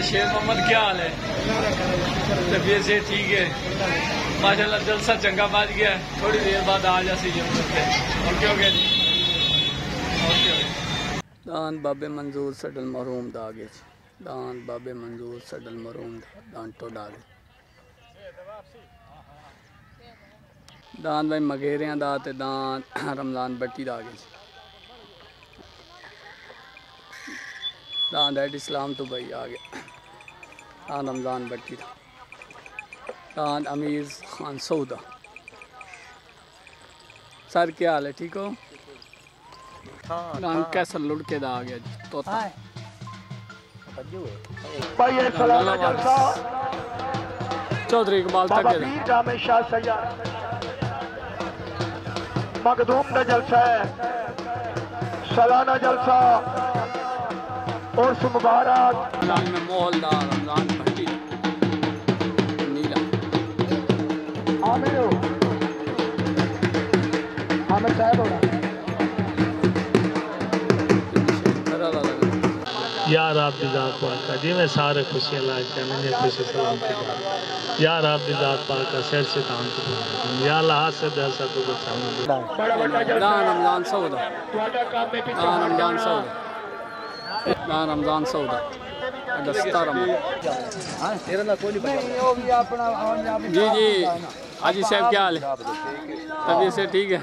शेर मोहम्मद क्या हाल है? तबीयत से ठीक है माशाल्लाह, जलसा चंगा बाज गया। थोड़ी देर बाद आ जा सी ओके हो गया जी। दान बाबे मंजूर सडल मरूम दागे दान बाबे मंजूर सडल मरूम दान तो दागे दान भाई मगेरियां दा ते दान रमजान बट्टी दागे दान एड इस्लाम तो भाई आ गया दान रमजान बट्टी था दान अमीर खान सऊदा। सर क्या हाल है, ठीक हो? दान कैसा लुढ़के दा आ गया जी तोता। चौधरी इकबाल तक मखदूम का जलसा है, सालाना जलसा और मुबारक में मोहलदार रमजान भट्टी नीला आमिर साहब होगा यार आप दी जात पाक का जी मैं सारे खुशियाँ लाज का मैंने खुशी सलाम की यार आप दी जात पाक का शेर से काम तो या अल्लाह से दसा तो बचा दान रमजान सऊदा दान रमजान सऊदा दान रमजान सऊदा जी जी हाजी साहब क्या हाल है? तबीयत से ठीक है?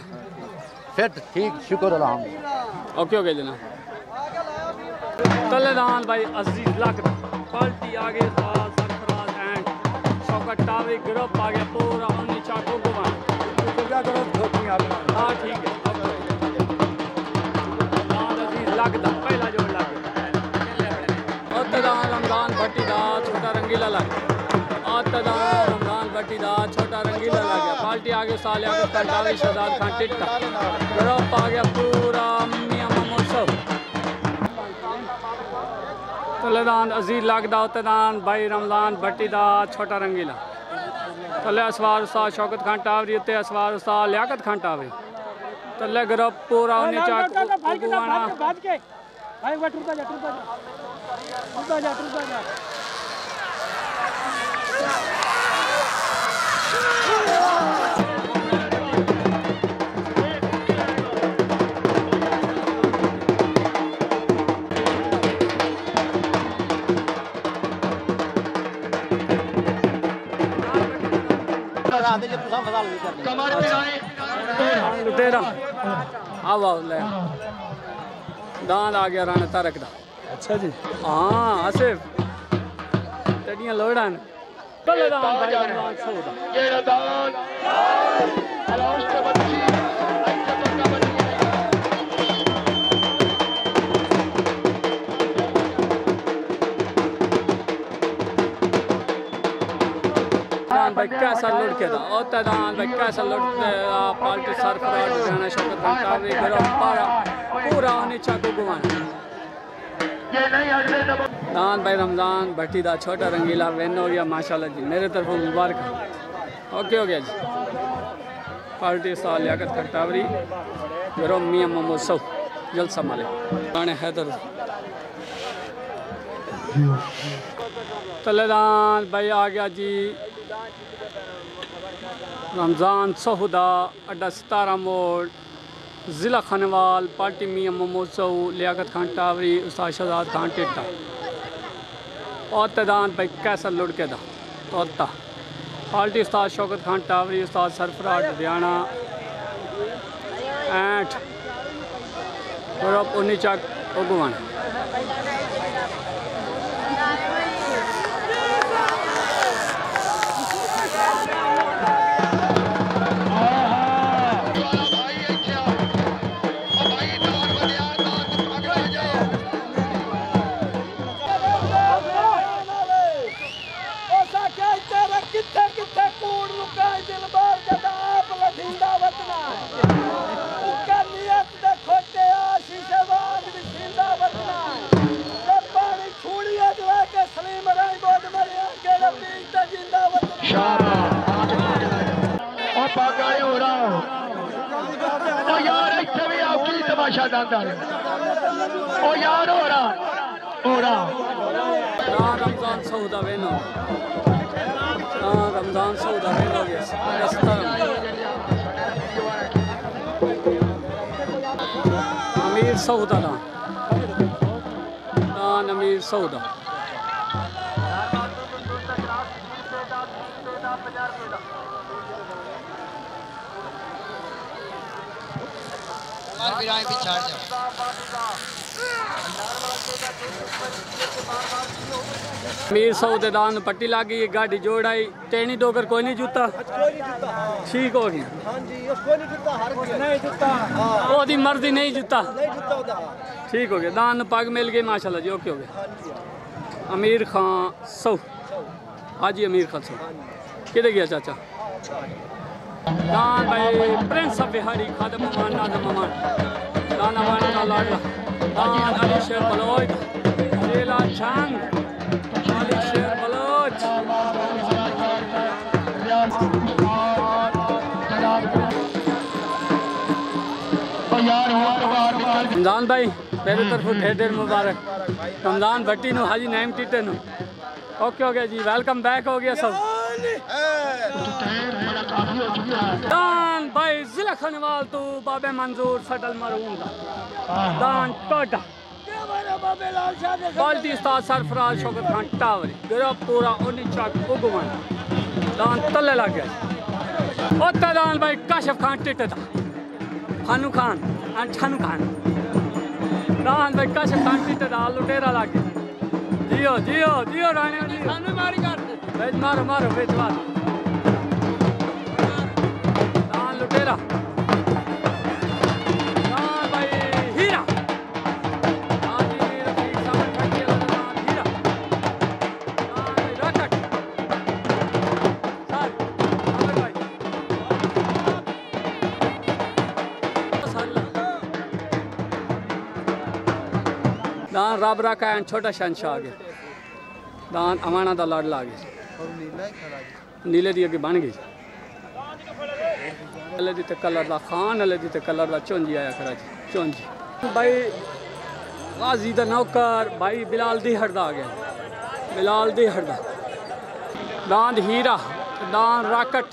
फिट ठीक शुक्र अल्लाह ओके हो गया जनाब। तलेदान भाई अजीज लक पार्टी आगे सरफराज एंड शौकत टावी ग्रुप आ गया पूरा उन्नी चाको घुमा। हाँ ठीक है अजीज लक दा पहला जोड़ लग तदान रमजान भट्टी दा छोटा रंगीला लग तदान रमजान भट्टी दा छोटा रंगीला लग गया। पार्टी आगे साल आगे कंटावी शहजाद खान टिट्टा ग्रुप आ गया पूरा मियां मोहम्मद सब तलेदान अजीज लगदा तदान भाई रमजान भट्टी दा छोटा रंगीला तले असवार उस्ताद शौकत खान टावरी उत्ते असवार उस्ताद लियाकत खान टावरी तले ग्रुप पूरा उन्नी चाक दान आ गया राणा तारक दा। अच्छा जी हाँ आसिफ तड़ियां लोड़न तलेदान भाई रमजान सऊदा भाई कैसा लुढ़के था और तदान भाई कैसा लुढ़के पार्टी सरफराज जाना शौकत खान टावरी पूरा नीचा को घुमाना दान भाई रमजान भट्टी दा छोटा रंगीला विन हो गया माशाल्लाह जी मेरे तरफ मुबारक ओके हो गया जी। पार्टी साल लियाकत खान टावरी ग्रुप मियां मोहम्मद सब जलसा माले राणे हैदर तलेदान भाई आ गया जी रमजान सऊदा अड्डा 17 मोड़ ज़िला खानेवाल पार्टी मियां मोहम्मद सऊ लियाकत खान टावरी उस्ताद शहजाद खान टिट्टा और तदान भाई कैसा लुढ़के दा तोता party Ustad Shaukat Khan Tawari Ustad Sarfaraz Ludhiana and group उन्नी चाक उगवान रमजान सऊदा वेनो रमजान सऊदा वेनो अमीर सऊदा अमीर सऊदा अमीर सऊदे दान पट्टी लागी गाड़ी जोड़ाई टेनी डोकर कोई नहीं जूता ठीक हो गया ओदी मर्जी नहीं जूता ठीक हो गया दान पग मिल गई माशाल्लाह जी ओके हो गया अमीर खान सऊ हाजी अमीर खान सऊ किधर गया चाचा दान भाई प्रिंस ऑफ बिहारी खादम मान नादम मान दाना वाना ना लाडला दान अली शेर बलोच जेला छांग अली शेर बलोच रमजान भाई मेरे तरफ ढेर ढेर मुबारक रमजान भट्टी नु हाजी नाइम टीटे नु ओके हो गया जी वेलकम बैक हो गया सब दान भाई जिला खनवाल तो बाबे मंजूर सटल मरूम दान टोटा बाल्टी उस्ताद सरफराज शौकत खान टावरी गिरा पूरा उन्नी चाक उगवन दान तले लग गया ओता दान भाई काशिफ खान टिटे था फानू खान एंड छानू खान दान भाई काशिफ खान टिटे था लुटेरा लग गया जियो जियो जियो राणे जी खानू मारी कर वेज मारो मारो वेज मारो दान लुटेरा दान भाई हीरा दान राबरा का छोटा शहनशाह आ गया दान अमाना दा लाडला आ गया नीले दी अगे बन गई अल्ले दी ते कलर दा खान अल्ले दी ते कलर दा चोंजी आया खरा जी चोंजी भाई गाजी दा नौकर भाई बिलाल दी हरदा आ गया बिलाल दी हरदा दान हीरा दान राकट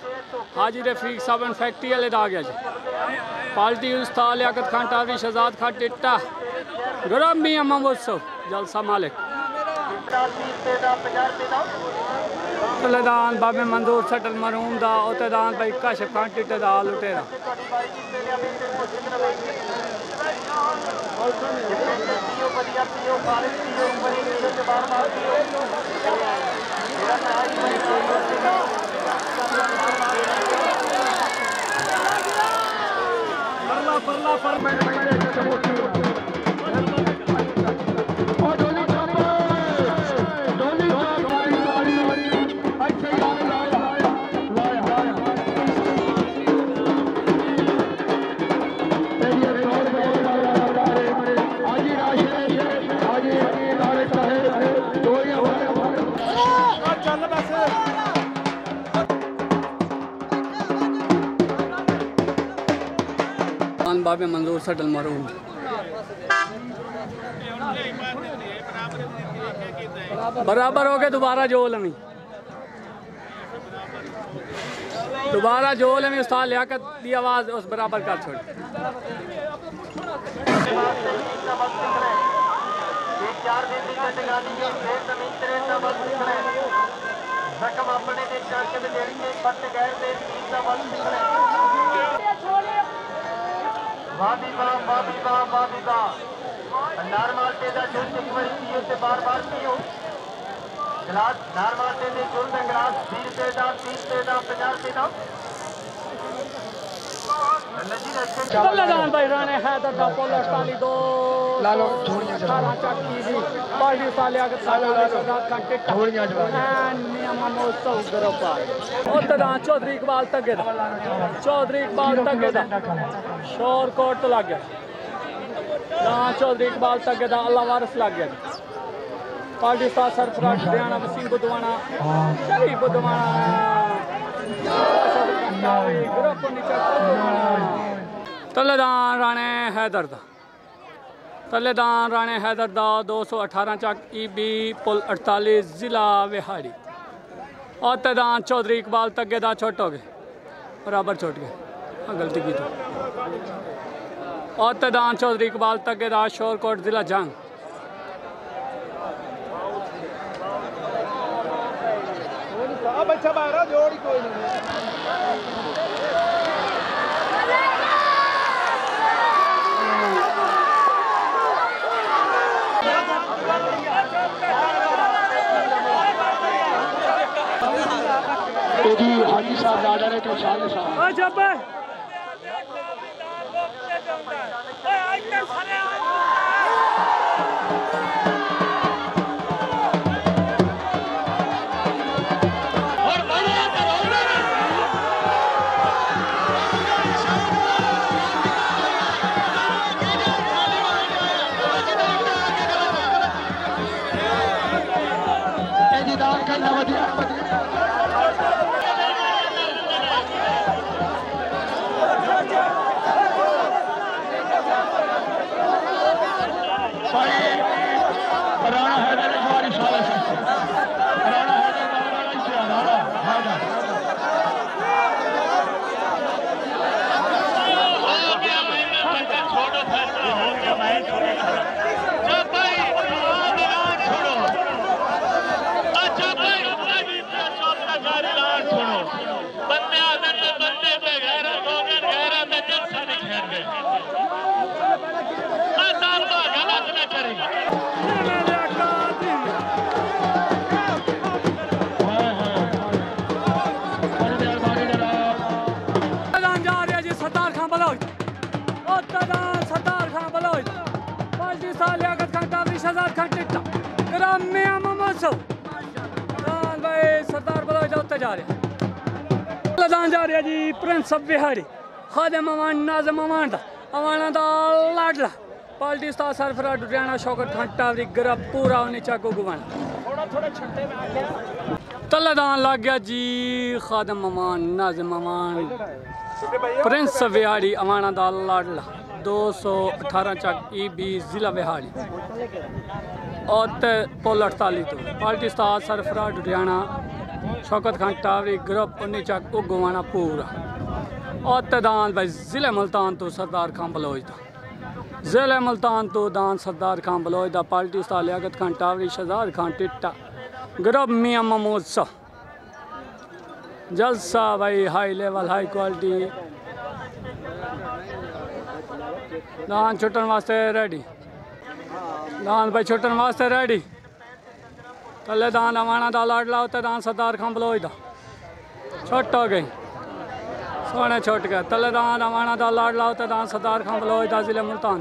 हाजी रफीक साबन फैक्ट्री वाले दा आ गया जी पार्टी उस्ताद लियाकत खान टावरी शहजाद खान टिट्टा गरम मियां महोत्सव जलसा मालिक दान बाबे मंजूर सटल मरूम दा ओते दान भाई काशिफ खान टिट्टे दा लुटेरा बाबे मंजूर सटल मरूम बराबर हो गए दोबारा जोल हमें उस्ताद लियाकत की आवाज उस बराबर कर छोड़ नारमालटे का जुर्म एक बार पियो से बार बार पियो गिलास नारमालटे के जुर्म में गिलास 20 रुपए का 30 रुपए का 50 रुपए का दान भाई राणे हैदर दा पोलो 42 लालो छोड़िया चक्की दी पार्टी साले आके साले रात का टिक छोड़िया नियम महोत्सव गरबा ओते दान चौधरी इकबाल तक दा शोर कोट तो लग गया दान चौधरी इकबाल तक दा अल्लाह वारिस लग गया पार्टी उस्ताद सरफराज हरियाणा वसीम बुधवाना शरीफ बुधवाना तलेदान राणे हैदर दा तलेदान राणे हैदर दा 218 चक EB पुल 48 ज़िला विहाड़ी। और तदान चौधरी इकबाल तगे दा छोट हो गए, बराबर छोट गए, गलती की तो। और तदान चौधरी इकबाल तगे दा शोरकोट ज़िला जंग। हाजी साहब लाडा ने तो साले साहब जा रहा जी प्रिंस बिहारी खादिम अमान नाज़िम अमान दा अवाना दा लाडला पार्टी स्टार सरफराज डुडियाना शौकत खान टावरी गिरा पूरा उन्हें चाको गुवाना तल्लादान लग गया जी खादिम अमान नाज़िम अमान प्रिंस बिहारी अवाना दा लाडला 218 चक EB ज़िला बिहाड़ी और पुल 48 तो पार्टी स्टार सरफराज डुडियाना शौकत खान टावरी ग्रुप उन्नी चक उगवाना पूरा। और तदान भाई ज़िले मुल्तान तो सरदार खान बलोच दा ज़िले मुल्तान तो दान सरदार खान बलोच दा पार्टी उस्ताद लियाकत खान टावरी शहजाद खान टिट्टा ग्रुप मियाँ महमूद सा जलसा भाई हाई लेवल हाई क्वालिटी। दान छुट्टन वास्ते रेडी, दान भाई छुट्टन वास्ते रेडी। तले दान अवाना दा लाडला होता दान सरदार खान बलोच दा छोट हो गई सोने छोट गए। तले दान अवाना दा लाडला होता दान सरदार खान बलोच दा ज़िले मुल्तान।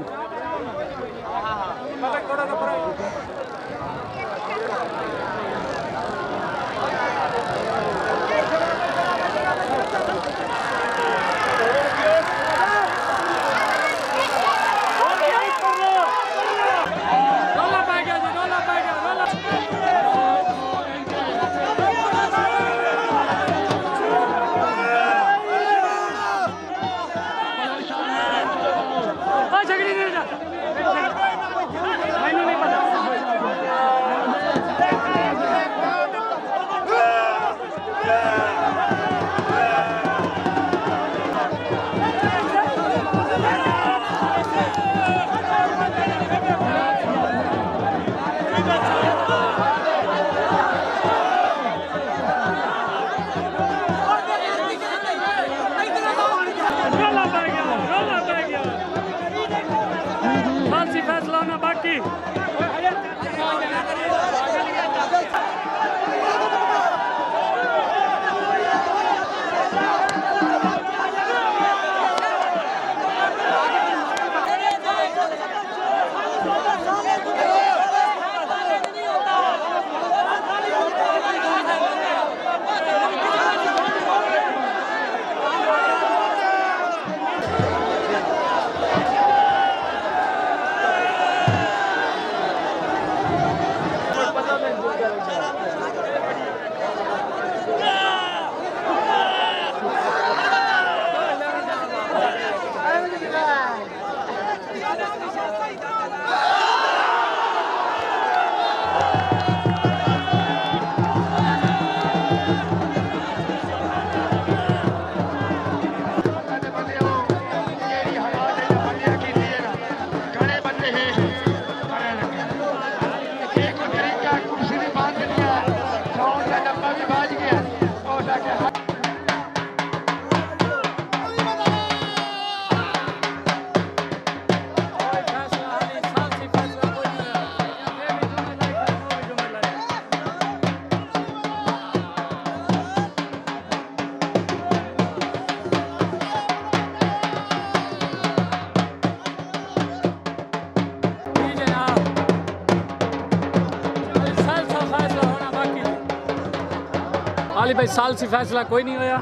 खाली भाई साल से फैसला कोई नहीं होया।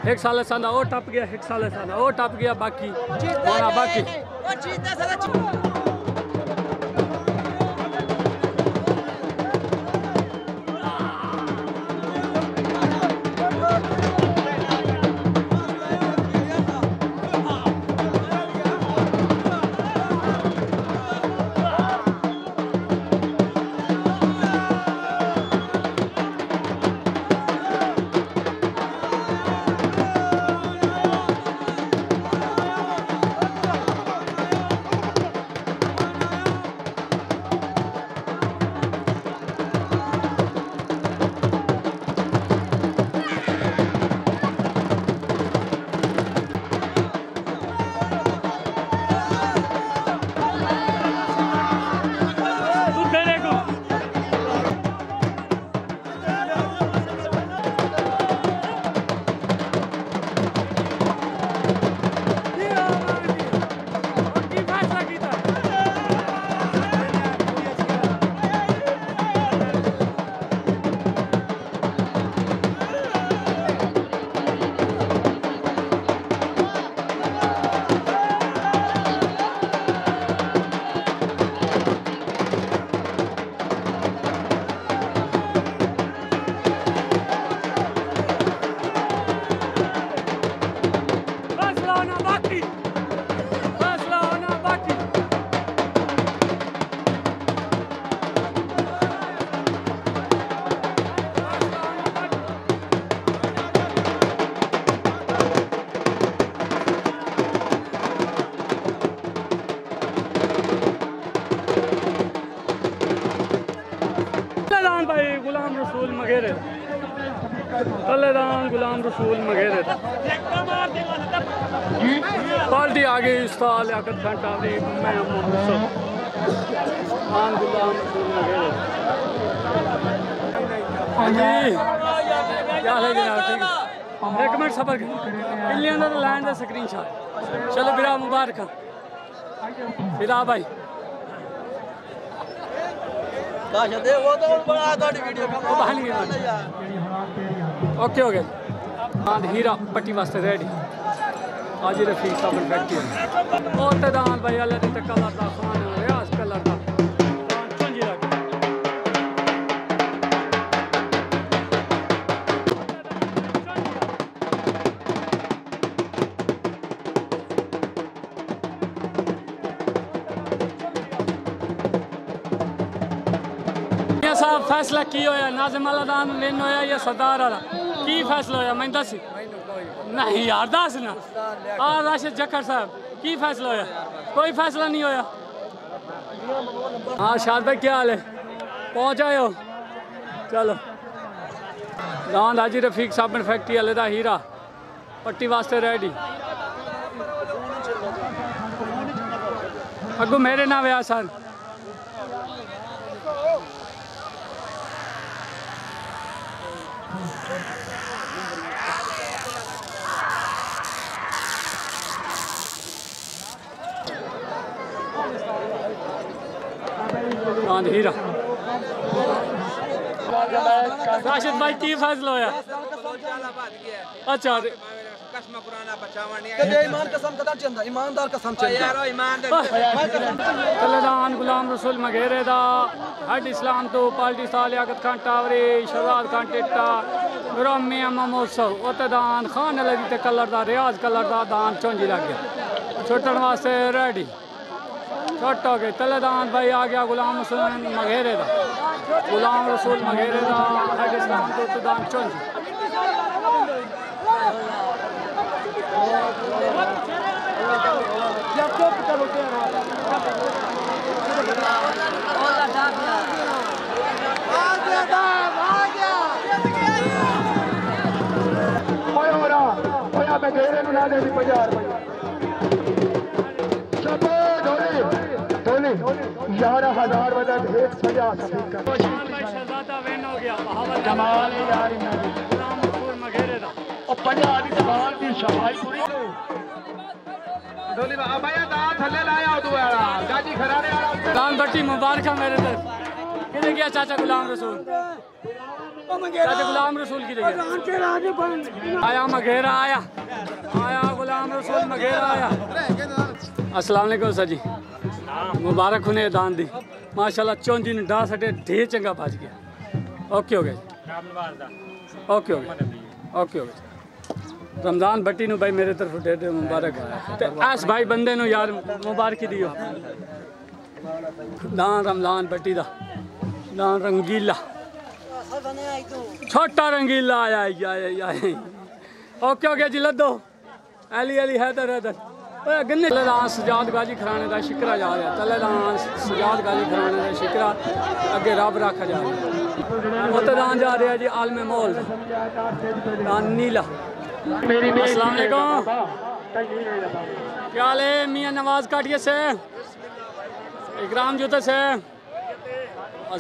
एक साल सादा वो टप गया, एक साल सादा वो टप गया, बाकी होना बाकी। गुलाम रसूल मगेरे पार्टी आगे इस्ताल लियाकत खान टावरी मैं गुलाम रसूल मगेरे। हाँ जी क्या है जनाब, ठीक है। एक मिनट सबर पिल्लियां दा लैंड दा स्क्रीन शॉट। चलो बिरा मुबारक फिदा भाई ओके हो गए। हीरा पट्टी वास्ते रेडी आज रफीक साहब फैक्ट्री और तदान भाई अल्लाह दी कलर दा खान रियाज कलर दा चंजी लग ये साहब फैसला की होया नाज़िम अलादान विन होया या सरदार वाला की फैसला होया मैं दस नहीं यार दस ना राशिद जक्कर साहब की फैसला होया? कोई फैसला नहीं होया। हाँ शाद भाई क्या हाल है, पहुँच आए हो? चलो दान हाजी रफीक साहब फैक्ट्री वाले दा हीरा पट्टी वास्ते रेडी अगू मेरे ना व्याह सर हीरा राशिद भाई की फैसला होया? अच्छा कलदान गुलाम रसूल मगेरे दा हड इस्लाम तो पार्टी लियाकत खान टावरी शहजाद खान टिट्टा ग्रामी महोत्सव ओतदान खान अलगी ते कलर दा रियाज कलर दा दान चौंजी लग गया छुट्टन वास्ते रेडी छुट हो गए। तलेदान भाई आ गया गुलाम रसूल मगेरे दा गुलाम रसूल मगेरे दा हड इस्लाम तो ओतदान चौंजी दान बट्टी मुबारक मेरे तरफ किधर गया चाचा गुलाम रसूल? चाचा गुलाम रसूल किधर गया? आया मघेरा आया, आया गुलाम रसूल मघेरा आया। अस्सलाम वालेकुम सर जी, मुबारक हुने दान दी माशाल्लाह। चौंदी ने डा सटे ढेर चंगा बच गया। ओके हो गया, ओके हो गया, ओके हो गया। रमजान भट्टी नु भाई मेरे तरफ ढेर मुबारक। ऐस भाई बंदे नु यार मुबारक दियो। दान रमजान भट्टी दा दान रंगीला छोटा रंगीला आया आया। ओके हो गया जी लद्दो अली अली हैदर हैदर गन्ने दान सजाद गाजी खराने का शिकरा जा रहा। तले दान सजाद गाजी खराने का शिकरा अगे रब रखा जा रहा। उत्ते दान जा रहा जी आलमे मोल दान नीला। अस्सलाम वालेकुम, क्या हाल है मियाँ नवाज काटिए से इकराम जूते से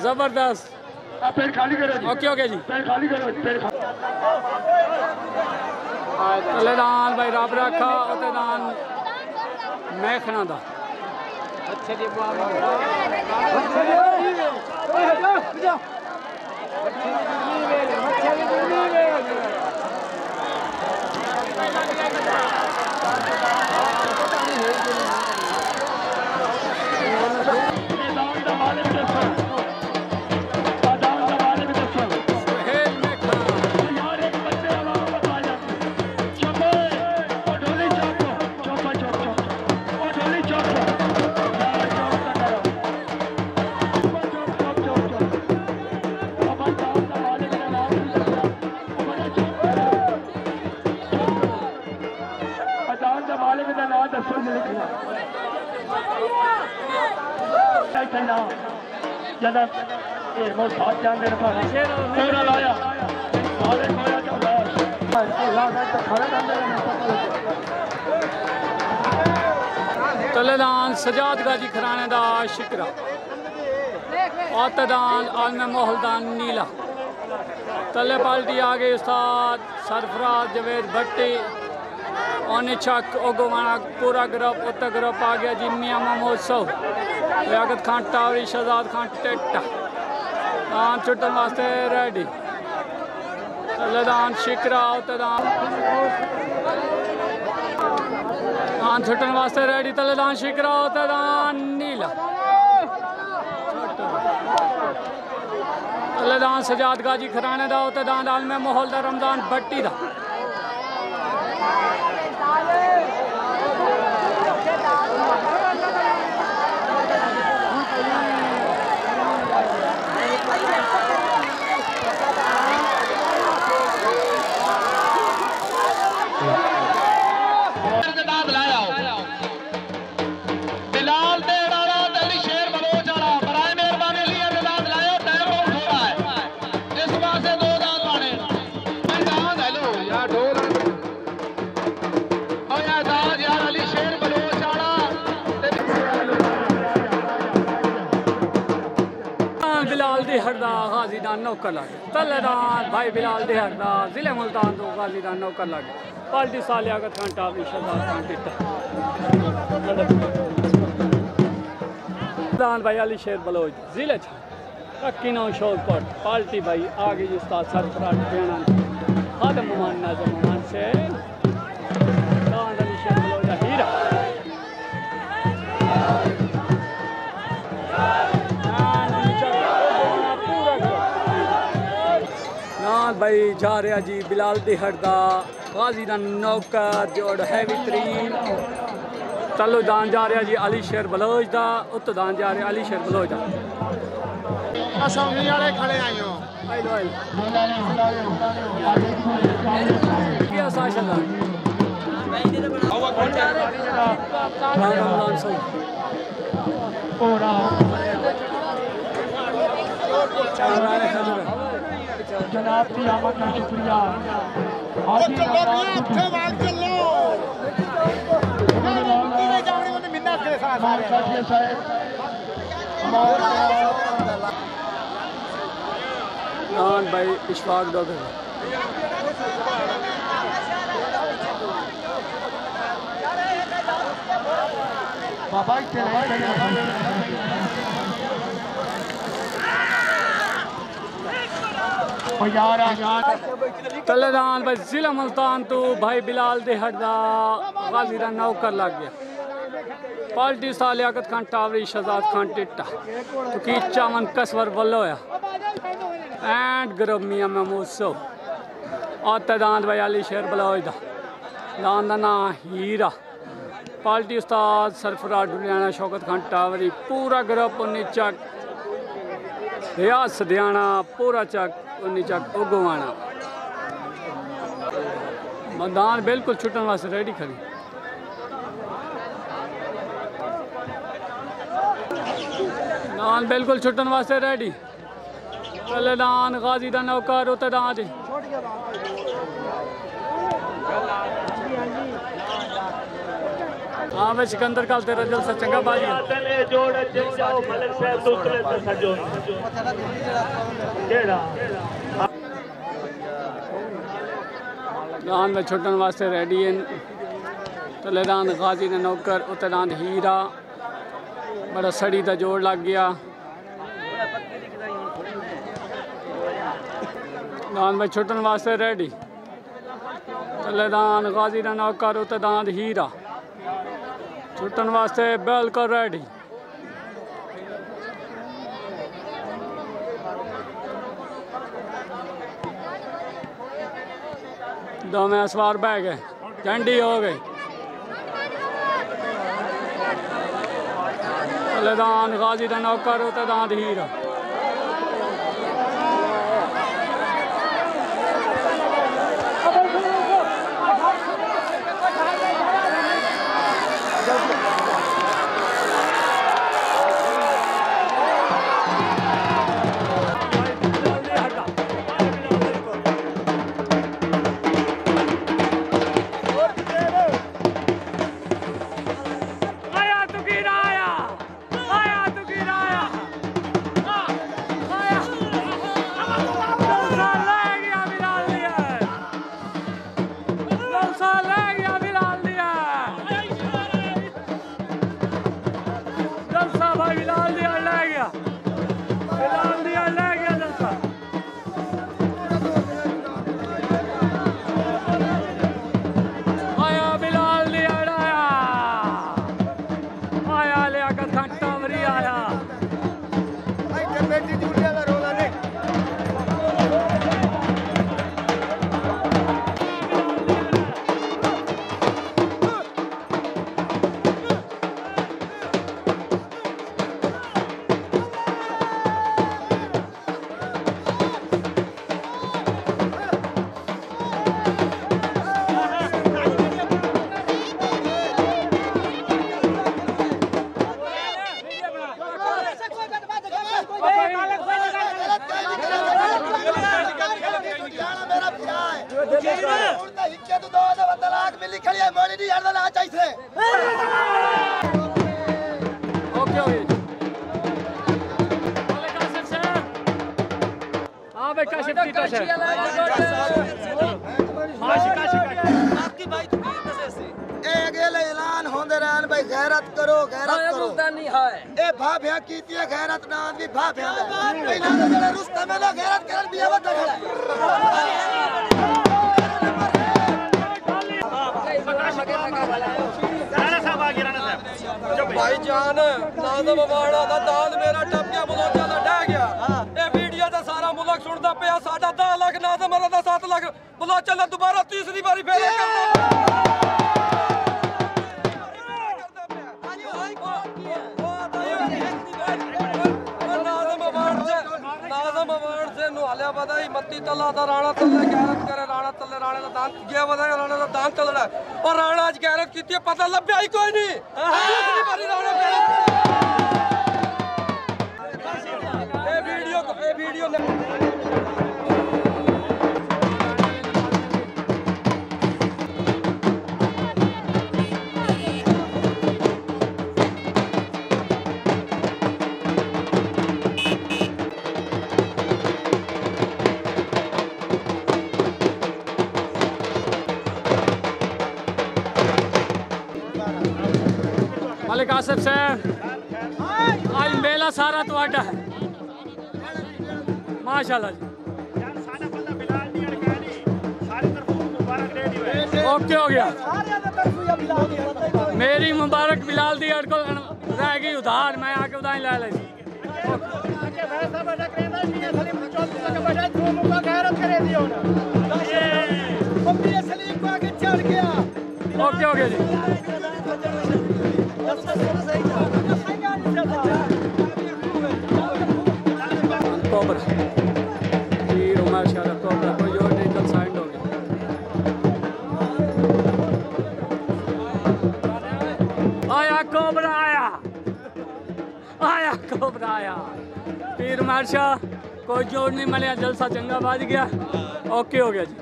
जबरदस्त। ओके ओके जी तले दान भाई रब रखा उत्ते दान मैं खना दा। अच्छा जी तलेदान सजाद गाजी खराने दा शिकरा औतदान आलम मोहलदान नीला। तले पाल्टी आ गई उस्ताद सरफराज जवेद भट्टी ओने चक ओगोवाना पूरा ग्रुप उत्तर ग्रुप आ गया जी। मियाँ महमूद सौ लियाकत खान टावरी शहजाद खान टेटा दान छुट्टन वास्ते रेडी। तलेदान शिकरा औतदान दान छुट्टन वास्ते रेडी। तलेदान शिकरा औतदान नीला। तलेदान सजाद गाजी खराने दा औतदान आलमे माहौल दा रमजान भट्टी दा। गाजी दान नौकर लगे तलेदान भाई बिलाल देहरदा जिले मुल्तान तो गाजी दान नौकर लगे पाल्टी सालियागत खान टावरी शहजाद खान टिट्टा दान भाई अली शेर बलोच जिले किनो शोरकोट पाल्टी भाई आगे उस्ताद सरफराज बेना खादम ममान नाज़म ममान से दान अली शेर बलोच हीरा भाई जा रहा जी बिलाल देहरदा गाजी दा नौकर जोड़ हैवी तरीन। चलो दान जा रहा जी अली शेर बलोच दा उत दान जा रहा अली शेर बलोच दा। वाले खड़े आई हो क्या साशा दा जनाब की आमद का शुक्रिया। भाई इशफाक डॉक्टर बाबा तलेदान भाई जिला मुल्तान तो भाई बिलाल दे हटदा गाजी दा नौकर लग गया पार्टी सा लियाकत खान टावरी शहजाद खान टिट्टा तो की चामन कसवर वलोया एंड ग्रुप मियां महमूद सो और तदान भाई अली शेर बलोइदा दान दा ना हीरा पार्टी उस्ताद सरफराज डुलियाना शौकत खान टावरी पूरा ग्रुप उन्नी चक रियाज सदियाना पूरा चक उन्नी चक उगवाना मैदान बिल्कुल छुटन वास्ते रेडी खड़ी दान बिल्कुल छुटन वास्ते रेडी पहले दान गाजी दा नौकर उते दान जी हाँ भाई सिकंदर का तेरा जलसा चंगा बाजी दान में छुटन वास्ते रेडी है तलेदान गाजी ने नौकर उतरान हीरा बड़ा सड़ी का जोड़ लग गया दान में छुटन वास्ते रेडी तलेदान गाजी ने नौकर उतरान हीरा छुटन वास्ते बिल्कुल रेडी दो में सवार बह गए झंडी हो गई तलेदान गाजी दा नौकर उतदान हीरा ऐलान होंदे रहन भाई गैरत करो ए भाभ्या कीती है गैरत ना भी भाभ्या पहला तो जड़े रुस्तम में गैरत करन भी आवत खड़ा भाई जान नाज़म वाड़ा दा दान मेरा टप गया बलोचा दा डह गया ए वीडियो दा सारा मुल्क सुनदा पिया साडा 10 लाख नाज़म वाला दा 7 लाख बलोचा ने दोबारा तीसरी बारी फेरे करना बधाई मत्ती तला दा राणा तले गैरत करे राणा तले राणे दा दान गया बधाई राणा दा दान चलड़ा और राणा आज गैरत कीती पता लभ्या ही कोई नहीं दूसरी बारी राणा ए वीडियो मलिक आसिफ से आज मेला सारा तो है माशाल्लाह जी ओके हो गया। मेरी मुबारक बिलाल दी अड़को रह गई उधार, मैं आके उधार ला ली। ओके हो गया जी। कोबरा जी उमर शाह कोबरा कोई और नहीं, कल साइंड हो गया। आया कोबरा आया, आया कोबरा आया। पीर उमर शाह कोई जोड़ नहीं मिले, जलसा चंगा बाज गया। ओके हो गया जी।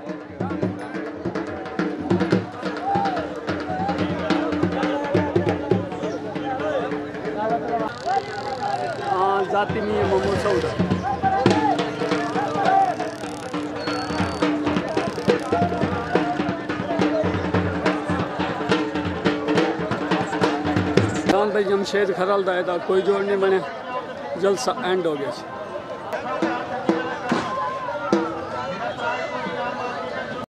हाँ जाती नहीं है मोमो सऊदा। भाई जमशेद खरल दायदा कोई जोड़ नहीं बने, जलसा एंड हो गया।